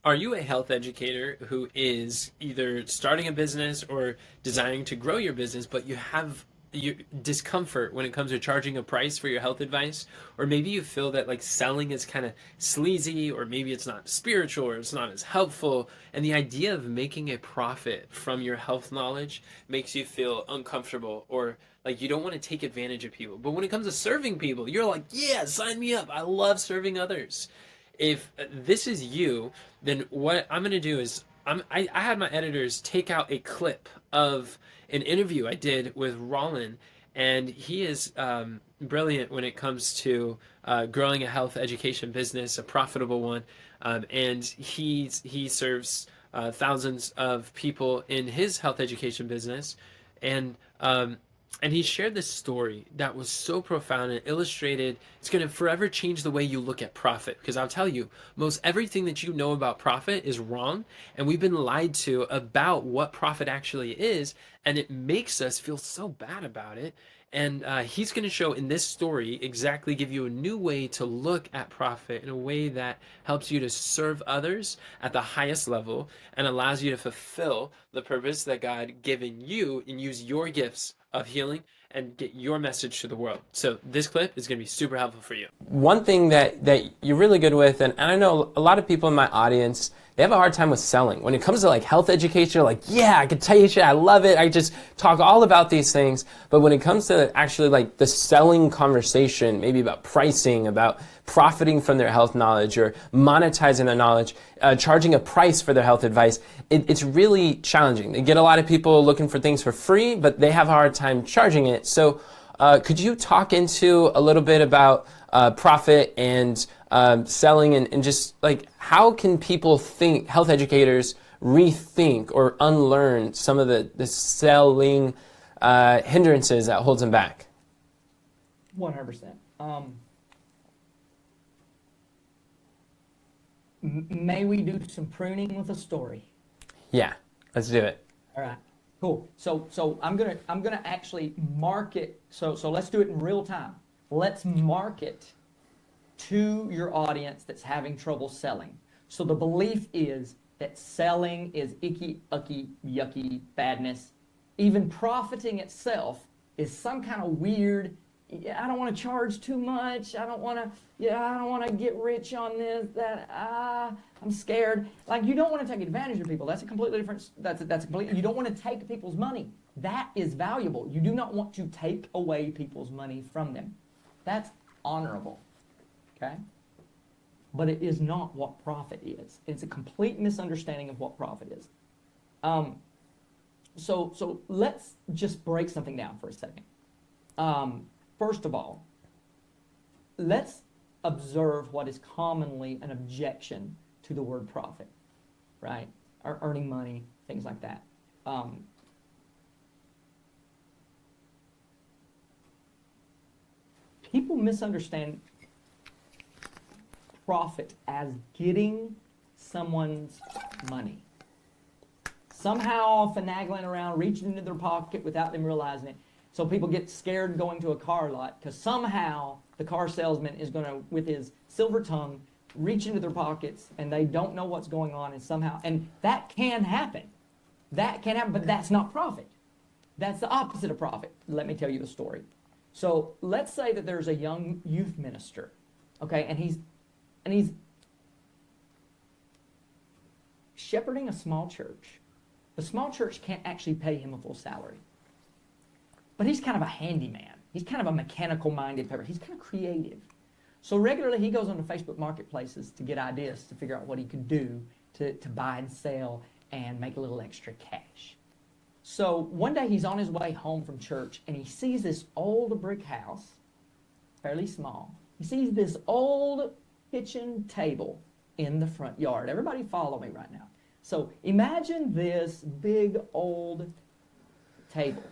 Are you a health educator who is either starting a business or desiring to grow your business, but you have your discomfort when it comes to charging a price for your health advice? Or maybe you feel that like selling is kind of sleazy, or maybe it's not spiritual, or it's not as helpful. And the idea of making a profit from your health knowledge makes you feel uncomfortable, or like you don't want to take advantage of people. But when it comes to serving people, you're like, yeah, sign me up. I love serving others. If this is you, then what I'm going to do is I had my editors take out a clip of an interview I did with Rawlin, and he is brilliant when it comes to growing a health education business, a profitable one, and he serves thousands of people in his health education business, and and he shared this story that was so profound and illustrated. It's going to forever change the way you look at profit. Because I'll tell you, most everything that you know about profit is wrong. And we've been lied to about what profit actually is. And it makes us feel so bad about it. And he's going to show in this story exactly give you a new way to look at profit in a way that helps you to serve others at the highest level and allows you to fulfill the purpose that God given you and use your gifts of healing and get your message to the world. So this clip is going to be super helpful for you. One thing that you're really good with, and I know a lot of people in my audience, they have a hard time with selling. When it comes to like health education, like, yeah, I can tell you shit, I love it. I just talk all about these things. But when it comes to actually like the selling conversation, maybe about pricing, about profiting from their health knowledge or monetizing their knowledge, charging a price for their health advice, it's really challenging. They get a lot of people looking for things for free, but they have a hard time charging it. So could you talk into a little bit about profit and selling and just like how can people think, health educators rethink or unlearn some of the selling hindrances that holds them back? 100%. May we do some pruning with a story? Yeah, let's do it. All right, cool. So I'm gonna actually market. So let's do it in real time. Let's market to your audience that's having trouble selling. So the belief is that selling is icky, ucky, yucky, badness. Even profiting itself is some kind of weird, I don't want to charge too much. I don't want to get rich on this, that, I'm scared. Like, you don't want to take advantage of people. That's a completely different, you don't want to take people's money. That is valuable. You do not want to take away people's money from them. That's honorable. Okay? But it is not what profit is. It's a complete misunderstanding of what profit is. So let's just break something down for a second. First of all, let's observe what is commonly an objection to the word profit, right? Or earning money, things like that. People misunderstand profit as getting someone's money. Somehow finagling around, reaching into their pocket without them realizing it. So people get scared going to a car lot because somehow the car salesman is going to, with his silver tongue, reach into their pockets and they don't know what's going on, and somehow, and that can happen. That can happen, but that's not profit. That's the opposite of profit. Let me tell you a story. So let's say that there's a young youth minister, okay, and he's shepherding a small church. The small church can't actually pay him a full salary. But he's kind of a handyman. He's kind of a mechanical-minded person. He's kind of creative. So regularly he goes onto Facebook marketplaces to get ideas to figure out what he could do to buy and sell and make a little extra cash. So one day he's on his way home from church and he sees this old brick house, fairly small. He sees this old kitchen table in the front yard. Everybody follow me right now. So imagine this big old table.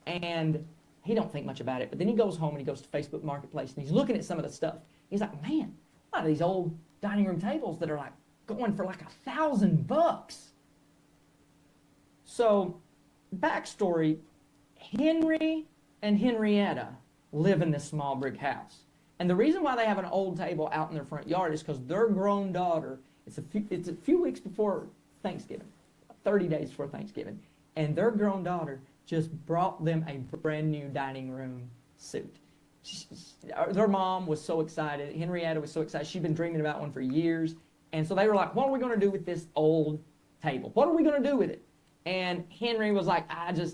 And he don't think much about it. But then he goes home and he goes to Facebook Marketplace and he's looking at some of the stuff. He's like, man, a lot of these old dining room tables that are like going for like $1,000. So, backstory, Henry and Henrietta live in this small brick house. And the reason why they have an old table out in their front yard is because their grown daughter It's a few weeks before Thanksgiving, 30 days before Thanksgiving, and their grown daughter just brought them a brand new dining room suit. Their mom was so excited. Henrietta was so excited. She'd been dreaming about one for years. And so they were like, what are we going to do with this old table? What are we going to do with it? And Henry was like,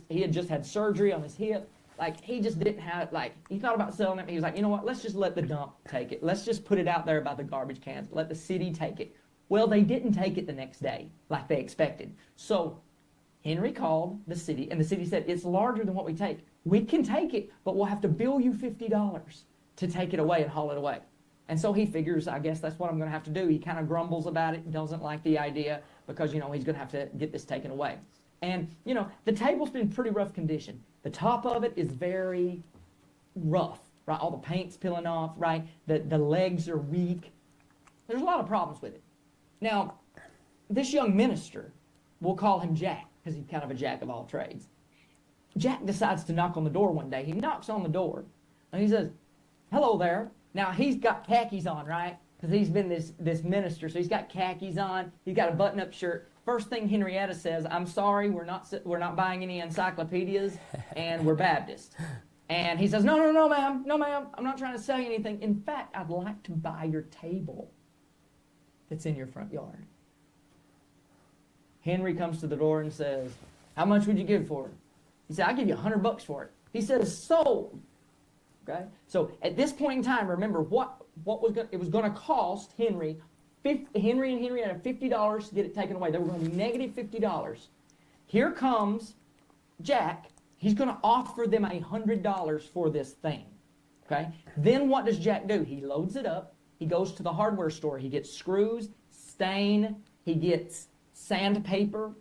he had just had surgery on his hip. Like, he just didn't have, like, he thought about selling it. He was like, you know what? Let's just let the dump take it. Let's just put it out there by the garbage cans. Let the city take it. Well, they didn't take it the next day like they expected. So Henry called the city, and the city said, it's larger than what we take. We can take it, but we'll have to bill you $50 to take it away and haul it away. And so he figures, I guess that's what I'm going to have to do. He kind of grumbles about it, doesn't like the idea because, he's going to have to get this taken away. And, the table's been pretty rough condition. The top of it is very rough, right? All the paint's peeling off, right? The legs are weak. There's a lot of problems with it. Now, this young minister, we'll call him Jack because he's kind of a jack of all trades. Jack decides to knock on the door one day. He knocks on the door, and he says, hello there. Now, he's got khakis on, right? Because he's been this minister, so he's got khakis on. He's got a button-up shirt. First thing Henrietta says, I'm sorry, we're not buying any encyclopedias, and we're Baptist. And he says, no, ma'am, I'm not trying to sell you anything. In fact, I'd like to buy your table that's in your front yard. Henry comes to the door and says, how much would you give for it? He said, I'll give you $100 for it. He says, sold. Okay? So at this point in time, remember it was going to cost Henry and Henry had $50 to get it taken away. They were going to be negative $50. Here comes Jack. He's going to offer them $100 for this thing. Okay? Then what does Jack do? He loads it up. He goes to the hardware store. He gets screws, stain. He gets sandpaper.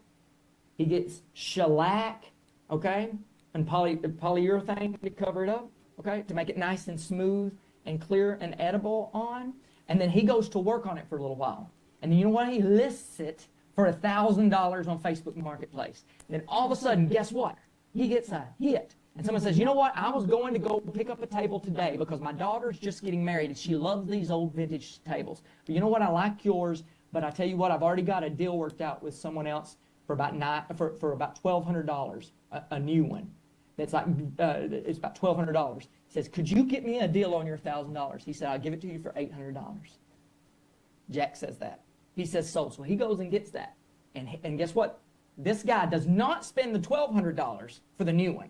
He gets shellac. Okay? And polyurethane to cover it up. Okay? To make it nice and smooth and clear and edible on. And then he goes to work on it for a little while. And you know what? He lists it for $1,000 on Facebook Marketplace. And then all of a sudden, guess what? He gets a hit. And someone says, you know what? I was going to go pick up a table today because my daughter's just getting married and she loves these old vintage tables. But you know what? I like yours. But I tell you what, I've already got a deal worked out with someone else for about $1,200, a new one. That's like it's about $1,200. He says, could you get me a deal on your $1,000? He said, I'll give it to you for $800. Jack says that. He says sold. So he goes and gets that. And guess what? This guy does not spend the $1,200 for the new one.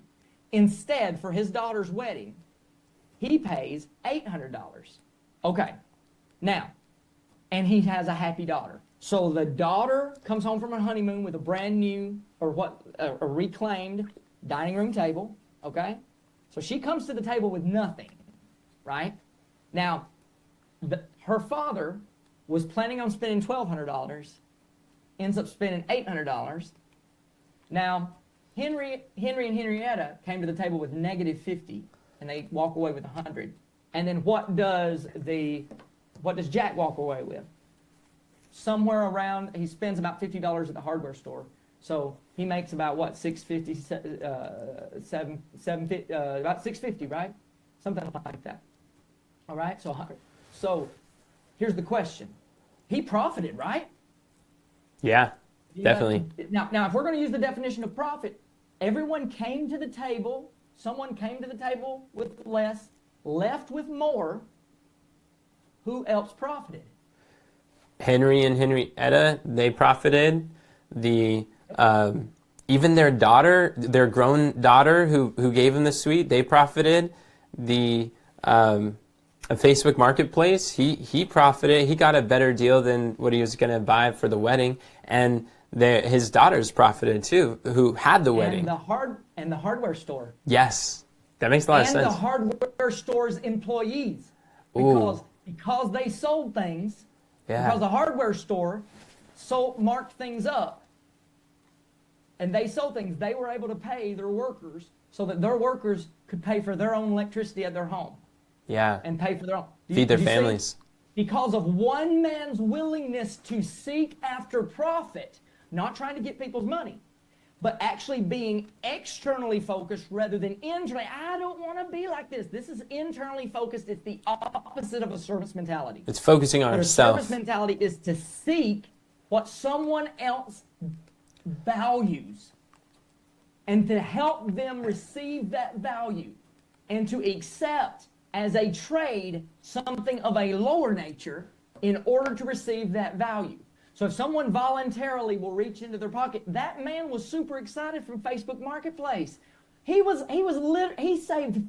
Instead, for his daughter's wedding, he pays $800. Okay. Now, and he has a happy daughter. So the daughter comes home from her honeymoon with a brand new, a reclaimed dining room table, okay? So she comes to the table with nothing, right? Now, her father was planning on spending $1,200, ends up spending $800. Now, Henry and Henrietta came to the table with negative $50, and they walk away with $100. And then what does Jack walk away with? Somewhere around, he spends about $50 at the hardware store. So he makes about what, $650, about $650, right? Something like that. All right. So here's the question: he profited, right? Yeah, definitely. Now, if we're going to use the definition of profit, everyone came to the table. Someone came to the table with less, left with more. Who else profited? Henry and Henrietta, they profited. Even their daughter, their grown daughter who gave him the suite, they profited. Facebook Marketplace, he profited. He got a better deal than what he was going to buy for the wedding, and his daughters profited too, who had the wedding. And the hardware store. Yes, that makes a lot of sense. And the hardware store's employees, because they sold things. Yeah. Because the hardware store marked things up, and they sold things. They were able to pay their workers so that their workers could pay for their own electricity at their home. Yeah. And pay for their own. Feed their families. Because of one man's willingness to seek after profit, not trying to get people's money, but actually being externally focused rather than internally. I don't want to be like this. This is internally focused. It's the opposite of a service mentality. It's focusing on But a yourself. service mentality is to seek what someone else values and to help them receive that value and to accept as a trade something of a lower nature in order to receive that value. So if someone voluntarily will reach into their pocket, that man was super excited from Facebook Marketplace. He saved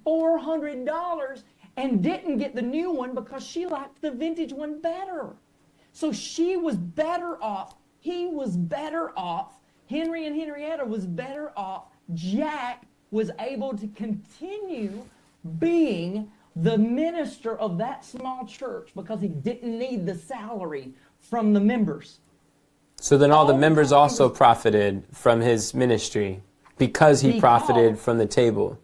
$400 and didn't get the new one because she liked the vintage one better. So she was better off. He was better off. Henry and Henrietta was better off. Jack was able to continue being the minister of that small church because he didn't need the salary from the members. So then all the members also profited from his ministry because he profited from the table.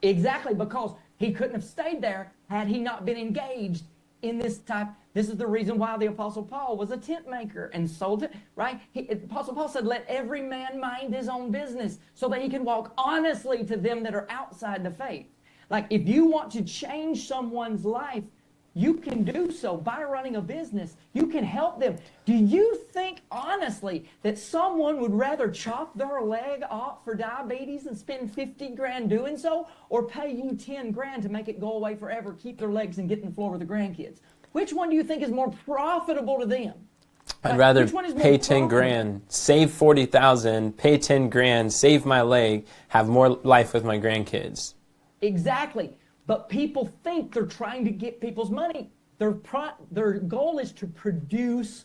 Exactly, because he couldn't have stayed there had he not been engaged in this type. This is the reason why the Apostle Paul was a tent maker and sold it, right? Apostle Paul said, let every man mind his own business so that he can walk honestly to them that are outside the faith. Like, if you want to change someone's life, you can do so by running a business. You can help them. Do you think, honestly, that someone would rather chop their leg off for diabetes and spend 50 grand doing so, or pay you 10 grand to make it go away forever, keep their legs and get in the floor with the grandkids? Which one do you think is more profitable to them? I'd rather pay 10 grand, save 40,000, pay 10 grand, save my leg, have more life with my grandkids. Exactly. But people think they're trying to get people's money. Their goal is to produce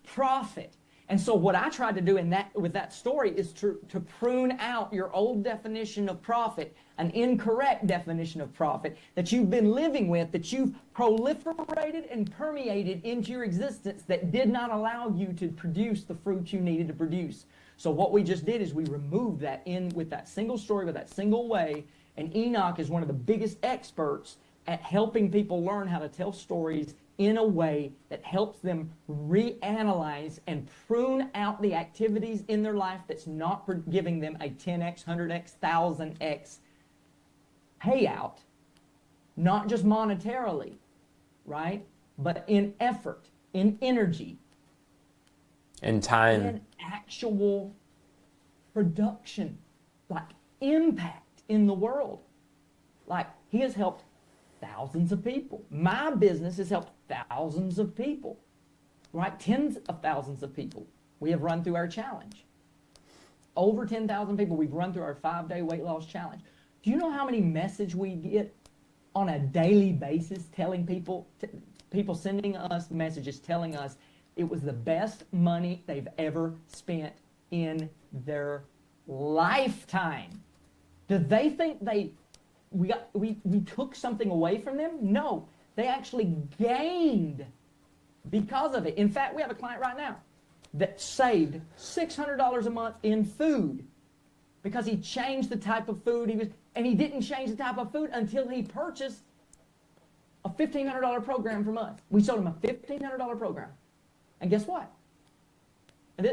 profit. And so what I tried to do with that story is to prune out your old definition of profit, an incorrect definition of profit that you've been living with, that you've proliferated and permeated into your existence that did not allow you to produce the fruit you needed to produce. So what we just did is we removed that in with that single story, with that single way. And Enoch is one of the biggest experts at helping people learn how to tell stories in a way that helps them reanalyze and prune out the activities in their life that's not giving them a 10x, 100x, 1000x payout, not just monetarily, right? But in effort, in energy, in time, in actual production, like impact in the world. Like, he has helped thousands of people. My business has helped thousands of people, right? Tens of thousands of people we have run through our challenge. Over 10,000 people we've run through our 5-day weight loss challenge. Do you know how many messages we get on a daily basis telling people, people sending us messages telling us it was the best money they've ever spent in their lifetime? Do they think we took something away from them? No, they actually gained because of it. In fact, we have a client right now that saved $600 a month in food because he changed the type of food and he didn't change the type of food until he purchased a $1,500 program from us. We sold him a $1,500 program. And guess what? And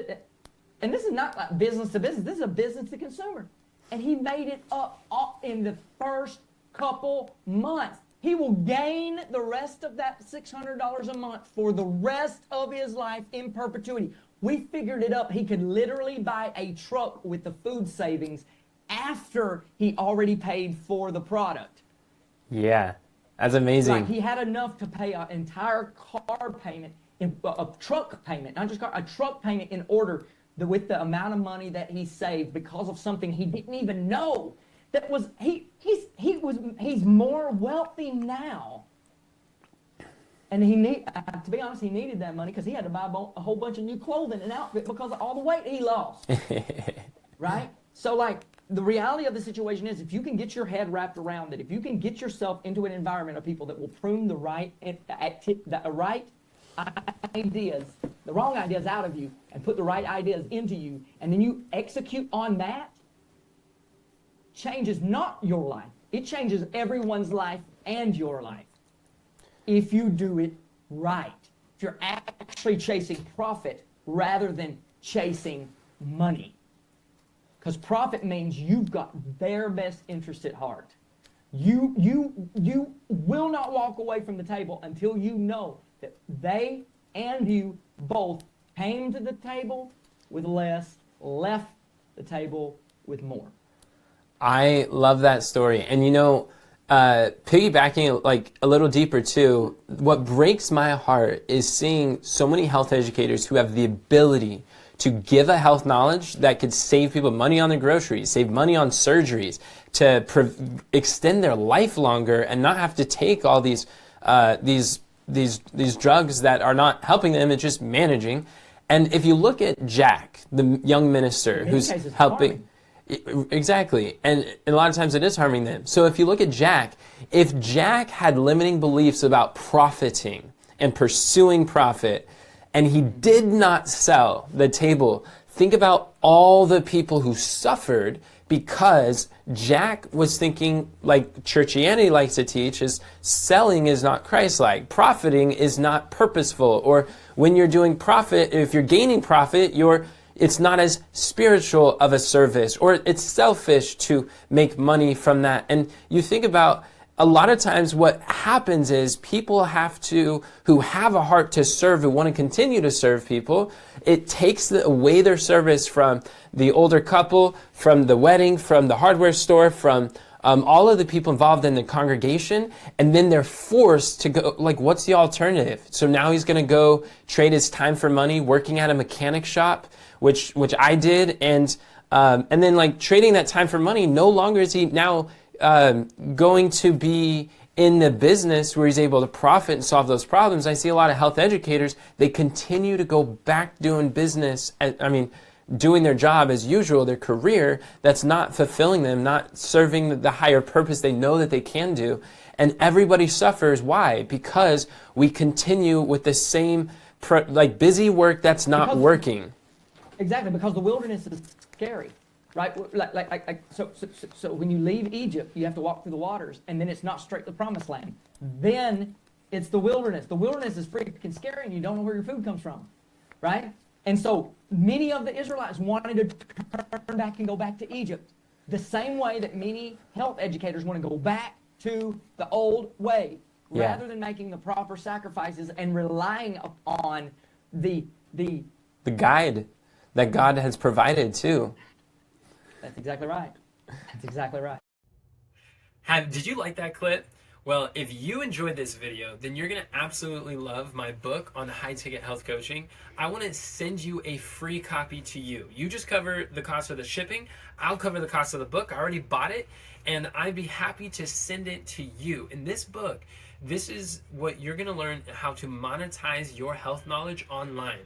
this is not like business to business. This is a business to consumer. And he made it up in the first couple months. He will gain the rest of that $600 a month for the rest of his life in perpetuity. We figured it up. He could literally buy a truck with the food savings after he already paid for the product. Yeah, that's amazing. Like, he had enough to pay an entire car payment, a truck payment, not just car, a truck payment in order with the amount of money that he saved because of something he didn't even know. That was he's more wealthy now, and to be honest, he needed that money because he had to buy a whole bunch of new clothing and outfit because of all the weight he lost. Right? So, like, the reality of the situation is, if you can get your head wrapped around it, if you can get yourself into an environment of people that will prune the right ideas, the wrong ideas out of you, and put the right ideas into you, and then you execute on that, changes not your life. It changes everyone's life and your life. If you do it right. If you're actually chasing profit rather than chasing money. Because profit means you've got their best interest at heart. You will not walk away from the table until you know that they and you both came to the table with less, left the table with more. I love that story. And piggybacking like a little deeper too, what breaks my heart is seeing so many health educators who have the ability to give a health knowledge that could save people money on their groceries, save money on surgeries, to extend their life longer and not have to take all these drugs that are not helping them, it's just managing. And if you look at Jack, the young minister who's helping, exactly, and a lot of times it is harming them. So if you look at Jack, if Jack had limiting beliefs about profiting and pursuing profit, and he did not sell the table, think about all the people who suffered because Jack was thinking, like Churchianity likes to teach, is selling is not Christ-like. Profiting is not purposeful. Or when you're doing profit, if you're gaining profit, it's not as spiritual of a service, or it's selfish to make money from that. And you think about a lot of times what happens is people who have a heart to serve, who want to continue to serve people, it takes away their service from the older couple, from the wedding, from the hardware store, from all of the people involved in the congregation, and then they're forced to go, like, what's the alternative? So now he's going to go trade his time for money working at a mechanic shop, which I did, and then like trading that time for money, no longer is he now going to be in the business where he's able to profit and solve those problems. I see a lot of health educators, they continue to go back doing business, doing their job as usual, their career, that's not fulfilling them, not serving the higher purpose they know that they can do. And everybody suffers. Why? Because we continue with the same busy work that's not working. Exactly, because the wilderness is scary. Right, so when you leave Egypt, you have to walk through the waters, and then it's not straight to the promised land. Then it's the wilderness. The wilderness is freaking scary, and you don't know where your food comes from, right? And so many of the Israelites wanted to turn back and go back to Egypt, the same way that many health educators want to go back to the old way, rather than making the proper sacrifices and relying upon the guide that God has provided too. That's exactly right. That's exactly right. Did you like that clip? Well, if you enjoyed this video, then you're going to absolutely love my book on high-ticket health coaching. I want to send you a free copy to you. You just cover the cost of the shipping. I'll cover the cost of the book. I already bought it, and I'd be happy to send it to you. In this book, this is what you're going to learn, how to monetize your health knowledge online.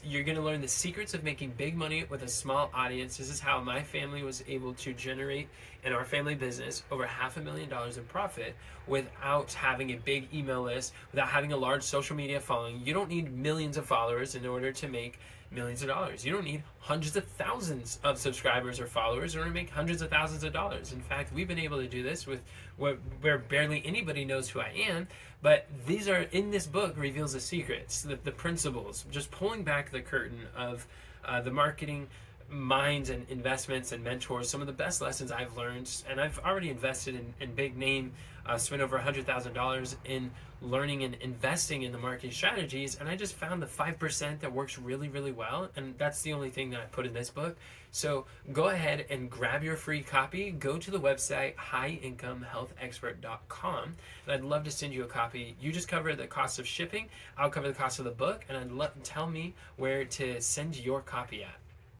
You're going to learn the secrets of making big money with a small audience. This is how my family was able to generate in our family business over $500,000 in profit without having a big email list, without having a large social media following. You don't need millions of followers in order to make millions of dollars. You don't need hundreds of thousands of subscribers or followers in order to make hundreds of thousands of dollars. In fact, we've been able to do this with where barely anybody knows who I am, but these are, in this book, reveals the secrets, the principles, just pulling back the curtain of the marketing minds and investments and mentors, some of the best lessons I've learned, and I've already invested in big name, spent over $100,000 in learning and investing in the marketing strategies, and I just found the 5% that works really, really well, and that's the only thing that I put in this book. So go ahead and grab your free copy. Go to the website highincomehealthexpert.com, and I'd love to send you a copy. You just cover the cost of shipping, I'll cover the cost of the book, and tell me where to send your copy at.